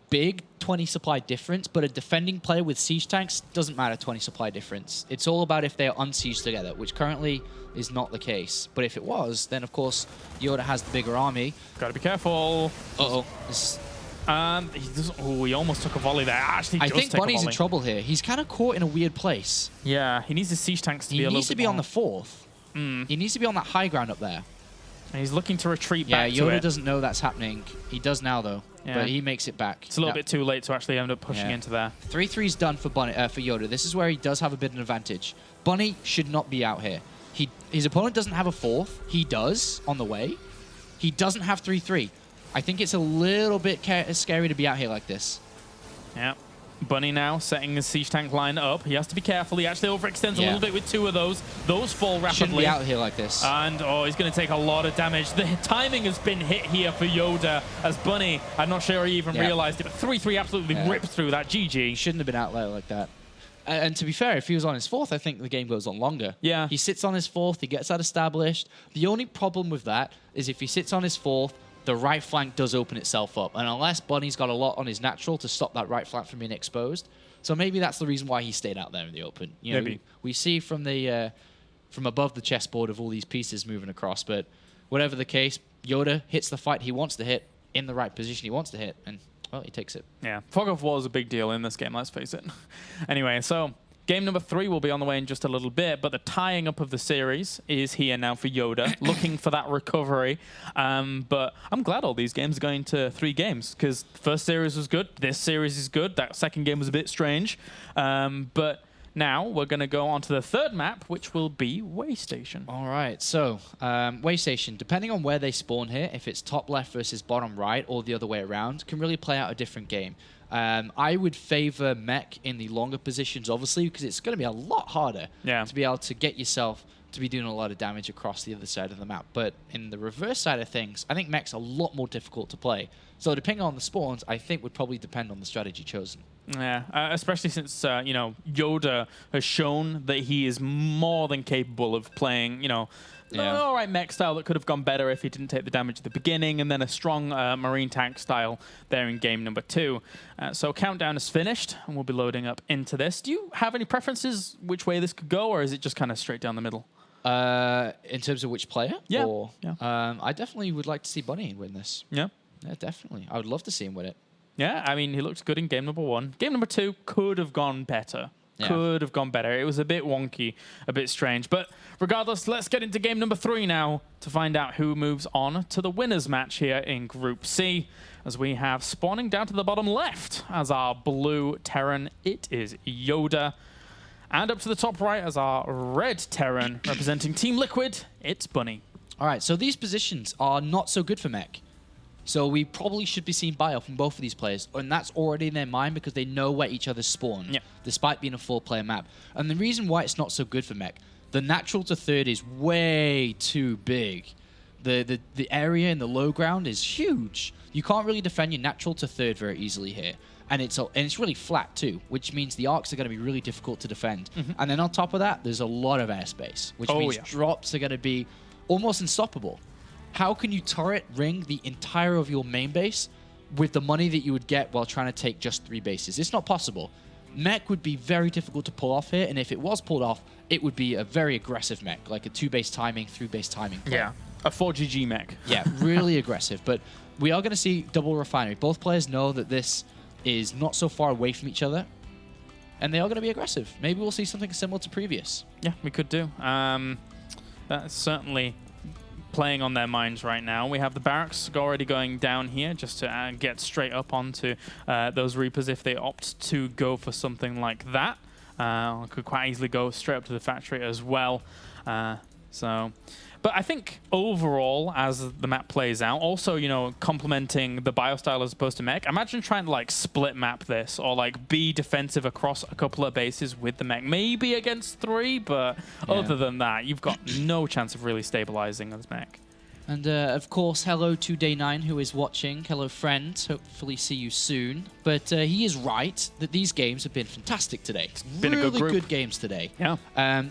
big, 20 supply difference, but a defending player with siege tanks doesn't matter 20 supply difference. It's all about if they're unsieged together, which currently is not the case. But if it was, then of course YoDa has the bigger army.
Gotta be careful.
Uh-oh.
He almost took a volley there. Actually,
I think Bunny's in trouble here. He's kind of caught in a weird place.
Yeah, he needs his siege tanks to be a little bit
He needs to be on the 4th. He needs to be on that high ground up there.
And he's looking to retreat back to it.
Yeah, YoDa doesn't know that's happening. He does now, though. Yeah. But he makes it back.
It's a little bit too late to actually end up pushing into there.
3-3's done for YoDa. This is where he does have a bit of an advantage. Bunny should not be out here. His opponent doesn't have a 4th. He does on the way. He doesn't have 3-3. I think it's a little bit scary to be out here like this.
Yeah. Bunny now setting his siege tank line up. He has to be careful. He actually overextends a little bit with 2 of those. Those fall rapidly.
Shouldn't be out here like this.
And, he's going to take a lot of damage. The timing has been hit here for YoDa as Bunny, I'm not sure he even realized it, but 3-3 absolutely ripped through that. GG.
He shouldn't have been out there like that. And to be fair, if he was on his 4th, I think the game goes on longer.
Yeah.
He sits on his 4th. He gets that established. The only problem with that is if he sits on his 4th, the right flank does open itself up. And unless Bunny's got a lot on his natural to stop that right flank from being exposed. So maybe that's the reason why he stayed out there in the open. You know,
maybe.
We see from the from above the chessboard of all these pieces moving across. But whatever the case, YoDa hits the fight he wants to hit in the right position he wants to hit. And, well, he takes it.
Yeah. Fog of War is a big deal in this game, let's face it. Anyway, so Game number 3 will be on the way in just a little bit, but the tying up of the series is here now for YoDa, looking for that recovery. But I'm glad all these games are going to 3 games, because the first series was good, this series is good, that second game was a bit strange. But now we're going to go on to the third map, which will be Waystation.
All right, so Waystation, depending on where they spawn here, if it's top left versus bottom right or the other way around, can really play out a different game. I would favor mech in the longer positions, obviously, because it's going to be a lot harder to be able to get yourself to be doing a lot of damage across the other side of the map. But in the reverse side of things, I think mech's a lot more difficult to play. So depending on the spawns, I think would probably depend on the strategy chosen.
Yeah, especially since, YoDa has shown that he is more than capable of playing, all right mech style that could have gone better if he didn't take the damage at the beginning, and then a strong marine tank style there in game number 2. So countdown is finished, and we'll be loading up into this. Do you have any preferences which way this could go, or is it just kind of straight down the middle?
In terms of which player?
Yeah.
Or, I definitely would like to see Bunny win this.
Yeah.
Yeah, definitely. I would love to see him win it.
Yeah, I mean, he looked good in game number 1. Game number 2 could have gone better. Could have gone better. It was a bit wonky, a bit strange. But regardless, let's get into game number 3 now to find out who moves on to the winners match here in Group C, as we have spawning down to the bottom left as our blue Terran, it is YoDa. And up to the top right as our red Terran, representing Team Liquid, it's Bunny.
All right, so these positions are not so good for mech. So we probably should be seeing bio from both of these players, and that's already in their mind because they know where each other spawn, despite being a 4-player map. And the reason why it's not so good for mech, the natural to third is way too big. The area in the low ground is huge. You can't really defend your natural to third very easily here. And it's really flat too, which means the arcs are going to be really difficult to defend. And then on top of that, there's a lot of airspace, which means drops are going to be almost unstoppable. How can you turret ring the entire of your main base with the money that you would get while trying to take just 3 bases? It's not possible. Mech would be very difficult to pull off here, and if it was pulled off, it would be a very aggressive mech, like a 2-base timing, 3-base timing play.
Yeah, a 4GG mech.
Yeah, really aggressive. But we are going to see double refinery. Both players know that this is not so far away from each other, and they are going to be aggressive. Maybe we'll see something similar to previous.
Yeah, we could do. That's certainly playing on their minds right now. We have the barracks already going down here just to get straight up onto those Reapers if they opt to go for something like that. Could quite easily go straight up to the factory as well. But I think overall, as the map plays out, also, complementing the biostyle as opposed to mech, imagine trying to, split map this or, be defensive across a couple of bases with the mech. Maybe against 3, but other than that, you've got no chance of really stabilizing this mech.
And, of course, hello to Day9, who is watching. Hello, friend. Hopefully see you soon. But he is right that these games have been fantastic today. It's
been
really
a good group.
Good games today.
Yeah.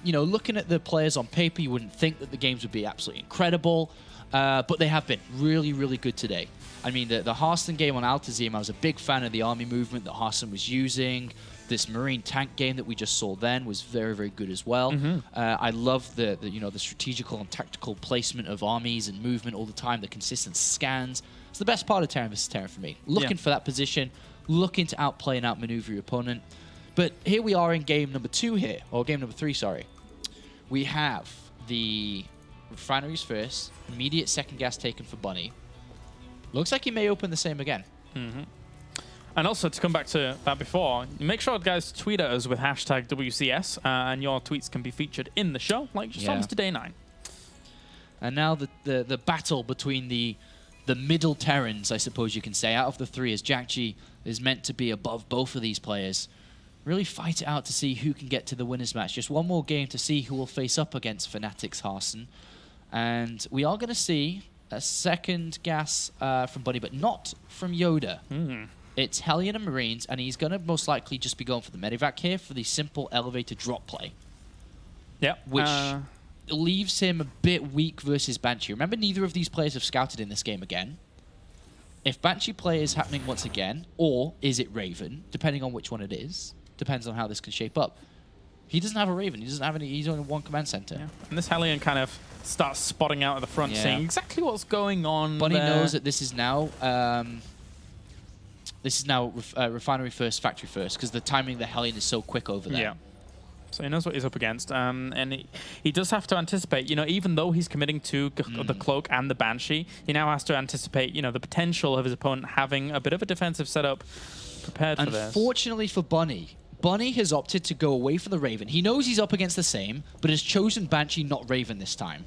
Looking at the players on paper, you wouldn't think that the games would be absolutely incredible. But they have been really, really good today. I mean, the Hearthstone game on Altazim, I was a big fan of the army movement that Hearthstone was using. This marine tank game that we just saw then was very, very good as well. I love the strategical and tactical placement of armies and movement all the time, the consistent scans. It's the best part of Terran vs. Terran for me. Looking for that position, looking to outplay and outmaneuver your opponent. But here we are in game number 2 here, or game number 3, sorry. We have the refineries first, immediate second gas taken for Bunny. Looks like he may open the same again.
And also, to come back to that before, make sure, guys, tweet at us with hashtag WCS, and your tweets can be featured in the show, like just on Mr. Day9.
And now the battle between the middle Terrans, I suppose you can say, out of the 3, as Jack G is meant to be above both of these players. Really fight it out to see who can get to the winners match. Just one more game to see who will face up against Fnatic's Hearthstone. And we are going to see a second gas from Bunny, but not from YoDa. It's Hellion and Marines, and he's going to most likely just be going for the Medivac here for the simple elevator drop play.
Yeah.
Which leaves him a bit weak versus Banshee. Remember, neither of these players have scouted in this game again. If Banshee play is happening once again, or is it Raven, depending on which one it is, depends on how this can shape up. He doesn't have a Raven. He doesn't have any. He's only one command center.
Yeah. And this Hellion kind of starts spotting out at the front, seeing exactly what's going on.
Bunny knows that this is now refinery first, factory first, because the timing of the Hellion is so quick over there.
Yeah. So he knows what he's up against, and he does have to anticipate, you know, even though he's committing to the Cloak and the Banshee, he now has to anticipate, you know, the potential of his opponent having a bit of a defensive setup prepared for this.
Unfortunately for Bunny, Bunny has opted to go away from the Raven. He knows he's up against the same, but has chosen Banshee, not Raven this time,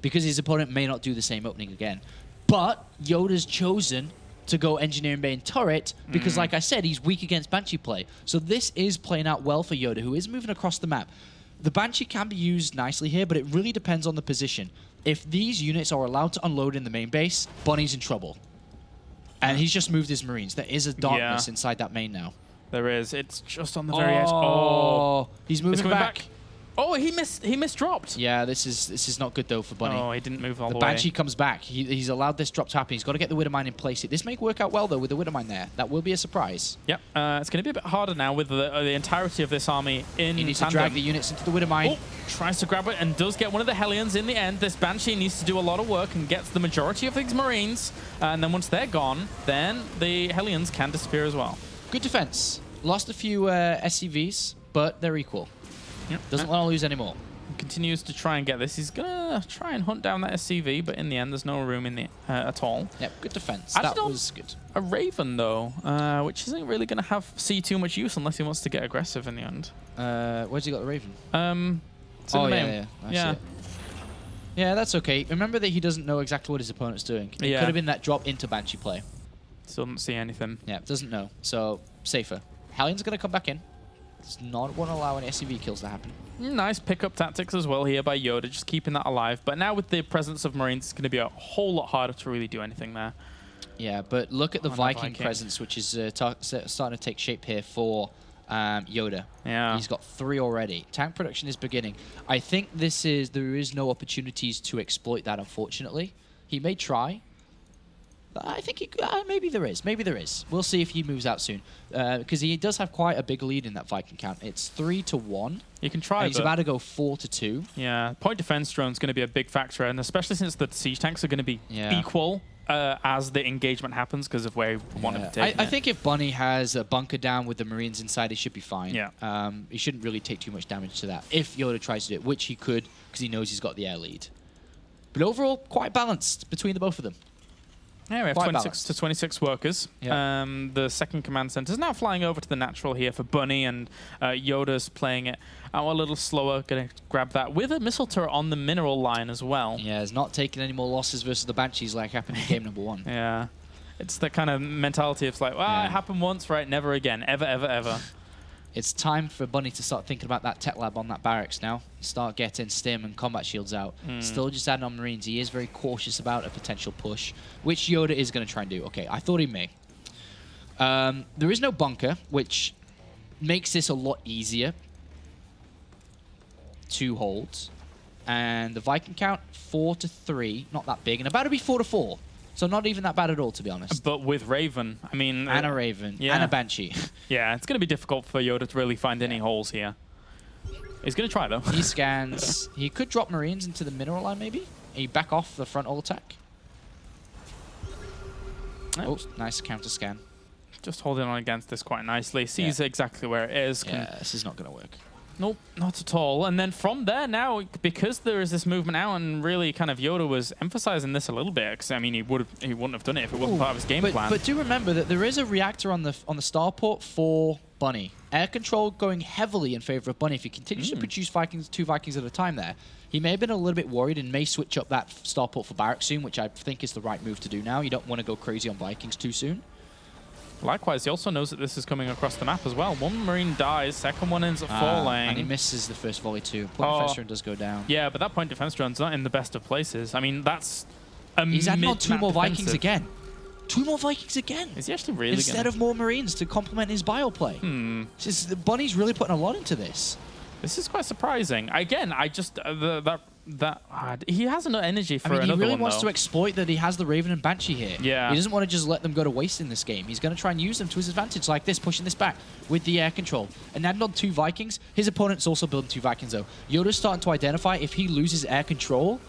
because his opponent may not do the same opening again. But YoDa's chosen to go Engineering Bay and Turret because, like I said, he's weak against Banshee play. So this is playing out well for YoDa, who is moving across the map. The Banshee can be used nicely here, but it really depends on the position. If these units are allowed to unload in the main base, Bunny's in trouble. And he's just moved his Marines. There is a darkness inside that main now.
There is. It's just on the very edge.
Oh, he's moving back.
Oh, he misdropped.
Yeah, this is not good though for Bunny.
Oh, he didn't move all the way.
The Banshee comes back. He's allowed this drop to happen. He's got to get the Widowmine in place. This may work out well though with the Widowmine there. That will be a surprise.
Yep. It's going to be a bit harder now with the entirety of this army in
He needs to drag the units into the Widowmine.
Oh, tries to grab it and does get one of the Hellions in the end. This Banshee needs to do a lot of work and gets the majority of these Marines. And then once they're gone, then the Hellions can disappear as well.
Good defense. Lost a few SCVs, but they're equal.
Yep.
Doesn't want to lose anymore.
Continues to try and get this. He's gonna try and hunt down that SCV, but in the end, there's no room in the at all.
Yep, good defense.
That
was good.
A Raven though, which isn't really gonna see too much use unless he wants to get aggressive in the end.
Where's he got the Raven?
It's in the main.
yeah. I see it. Yeah, that's okay. Remember that he doesn't know exactly what his opponent's doing. It could have been that drop into Banshee play.
Still doesn't see anything.
Yeah, doesn't know. So safer. Hallion's gonna come back in. Does not want to allow any SCV kills to happen.
Nice pickup tactics as well here by YoDa, just keeping that alive. But now with the presence of Marines, it's going to be a whole lot harder to really do anything there.
Yeah, but look at the Viking presence, which is starting to take shape here for YoDa.
Yeah.
He's got 3 already. Tank production is beginning. I think there is no opportunities to exploit that, unfortunately. He may try. I think maybe there is. Maybe there is. We'll see if he moves out soon. Because he does have quite a big lead in that Viking count. It's 3-1.
You can try,
he's about to go 4-2.
Yeah, point defense drone's going to be a big factor, and especially since the siege tanks are going to be equal as the engagement happens because of where you want him to take
I think if Bunny has a bunker down with the Marines inside, he should be fine.
Yeah.
He shouldn't really take too much damage to that if YoDa tries to do it, which he could because he knows he's got the air lead. But overall, quite balanced between the both of them.
Yeah, we have 26 to 26 workers.
Yeah.
The second command center is now flying over to the natural here for Bunny, and YoDa's playing it out a little slower. Going to grab that with a missile turret on the mineral line as well.
Yeah, he's not taking any more losses versus the Banshees like happened in game number 1.
Yeah. It's the kind of mentality of like, well, it happened once, right? Never again. Ever, ever, ever.
It's time for Bunny to start thinking about that tech lab on that barracks now. Start getting stim and combat shields out. Still just adding on Marines. He is very cautious about a potential push, which YoDa is going to try and do. Okay, I thought he may. There is no bunker, which makes this a lot easier to hold. And the Viking count, 4-3. Not that big. And about to be 4-4. So not even that bad at all, to be honest.
But with Raven, I mean...
And a Raven. And a Banshee.
Yeah, it's going to be difficult for YoDa to really find any holes here. He's going to try, though.
He scans. He could drop Marines into the mineral line, maybe. He back off the frontal attack. Oh, nice counter scan.
Just holding on against this quite nicely. Sees exactly where it is.
Yeah, this is not going to work.
Nope, not at all. And then from there now, because there is this movement out, and really kind of YoDa was emphasizing this a little bit, because I mean he wouldn't have done it if it wasn't part of his game plan.
But do remember that there is a reactor on the starport for Bunny. Air control going heavily in favor of Bunny. If he continues to produce two Vikings at a time there, he may have been a little bit worried and may switch up that starport for barracks soon, which I think is the right move to do now. You don't want to go crazy on Vikings too soon.
Likewise, he also knows that this is coming across the map as well. One Marine dies, second one ends up falling.
And he misses the first volley too. Point defense drone does go down.
Yeah, but that point defense drone's not in the best of places. I mean, that's a
He's adding on 2 more Vikings again. 2 more Vikings again.
Is he actually really
Instead of more Marines to complement his bio play. Bunny's really putting a lot into this.
This is quite surprising. Again, I just he has enough energy for another one.
He really wants to exploit that he has the Raven and Banshee here.
Yeah.
He doesn't want to just let them go to waste in this game. He's going to try and use them to his advantage like this, pushing this back with the air control. And adding on 2 Vikings. His opponent's also building 2 Vikings though. YoDa's starting to identify if he loses air control,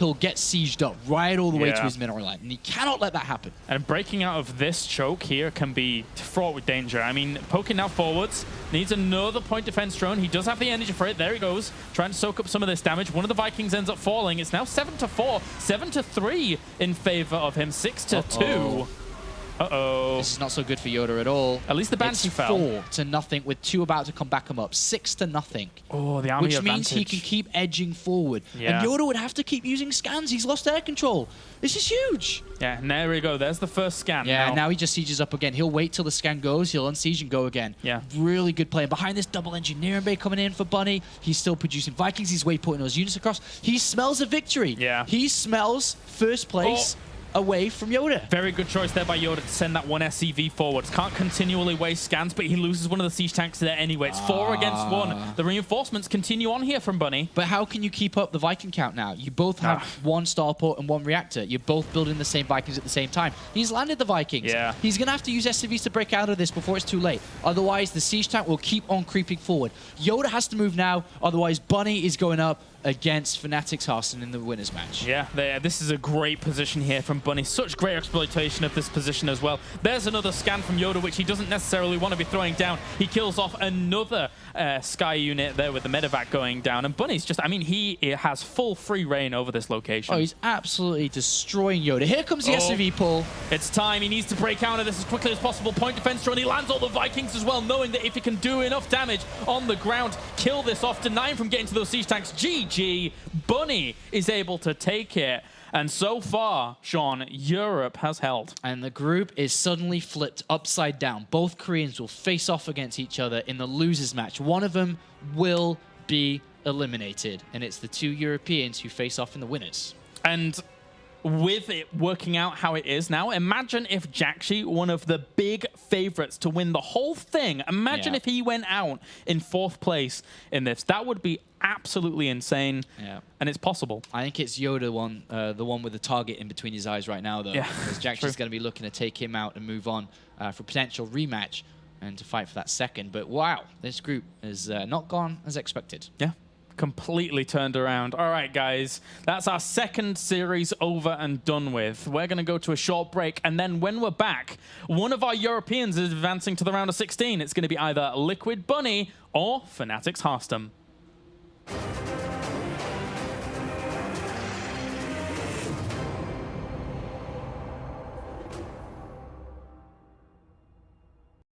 he'll get sieged up right all the way to
Yeah.
his mineral line. And he cannot let that happen.
And breaking out of this choke here can be fraught with danger. I mean, poking now forwards, needs another point defense drone. He does have the energy for it. There he goes, trying to soak up some of this damage. One of the Vikings ends up falling. It's now 7-4, 7-3 in favor of him, 6-2. Uh-oh.
This is not so good for YoDa at all.
At least the Banshee
it's
fell.
4-0 with 2 about to come back him up. 6-0.
Oh, the army
Which
advantage.
means he can keep edging forward.
Yeah.
And YoDa would have to keep using scans. He's lost air control. This is huge.
Yeah, and there we go. There's the first scan.
Yeah, now he just sieges up again. He'll wait till the scan goes. He'll unsiege and go again.
Yeah.
Really good play. And behind this double engineering bay coming in for Bunny, he's still producing Vikings. He's waypointing those units across. He smells a victory.
Yeah.
He smells first place away from YoDa.
Very good choice there by YoDa to send that one SCV forwards. Can't continually waste scans, but he loses one of the siege tanks there anyway. It's 4 against 1. The reinforcements continue on here from Bunny.
But how can you keep up the Viking count now? You both have one starport and one reactor. You're both building the same Vikings at the same time. He's landed the Vikings.
Yeah.
He's going to have to use SCVs to break out of this before it's too late. Otherwise, the siege tank will keep on creeping forward. YoDa has to move now. Otherwise, Bunny is going up against Fanatics Hearthstone in the winners match.
Yeah, this is a great position here from Bunny. Such great exploitation of this position as well. There's another scan from YoDa, which he doesn't necessarily want to be throwing down. He kills off another Sky unit there with the medevac going down. And Bunny's just, I mean, he has full free reign over this location.
Oh, he's absolutely destroying YoDa. Here comes the SCV pull.
It's time. He needs to break out of this as quickly as possible. Point defense drone. He lands all the Vikings as well, knowing that if he can do enough damage on the ground, kill this off, deny him from getting to those siege tanks. GG. Bunny is able to take it. And so far, Sean, Europe has held.
And the group is suddenly flipped upside down. Both Koreans will face off against each other in the losers match. One of them will be eliminated. And it's the 2 Europeans who face off in the winners.
And with it working out how it is now, imagine if Jakshi, one of the big favorites to win the whole thing, imagine if he went out in 4th place in this. That would be absolutely insane.
Yeah.
And it's possible.
I think it's YoDa the one with the target in between his eyes right now, though.
Yeah,
Because Jackson's going to be looking to take him out and move on for potential rematch and to fight for that second. But wow, this group has not gone as expected.
Yeah. Completely turned around. All right, guys, that's our second series over and done with. We're going to go to a short break, and then when we're back, one of our Europeans is advancing to the round of 16. It's going to be either Liquid Bunny or Fanatics Hearthstone.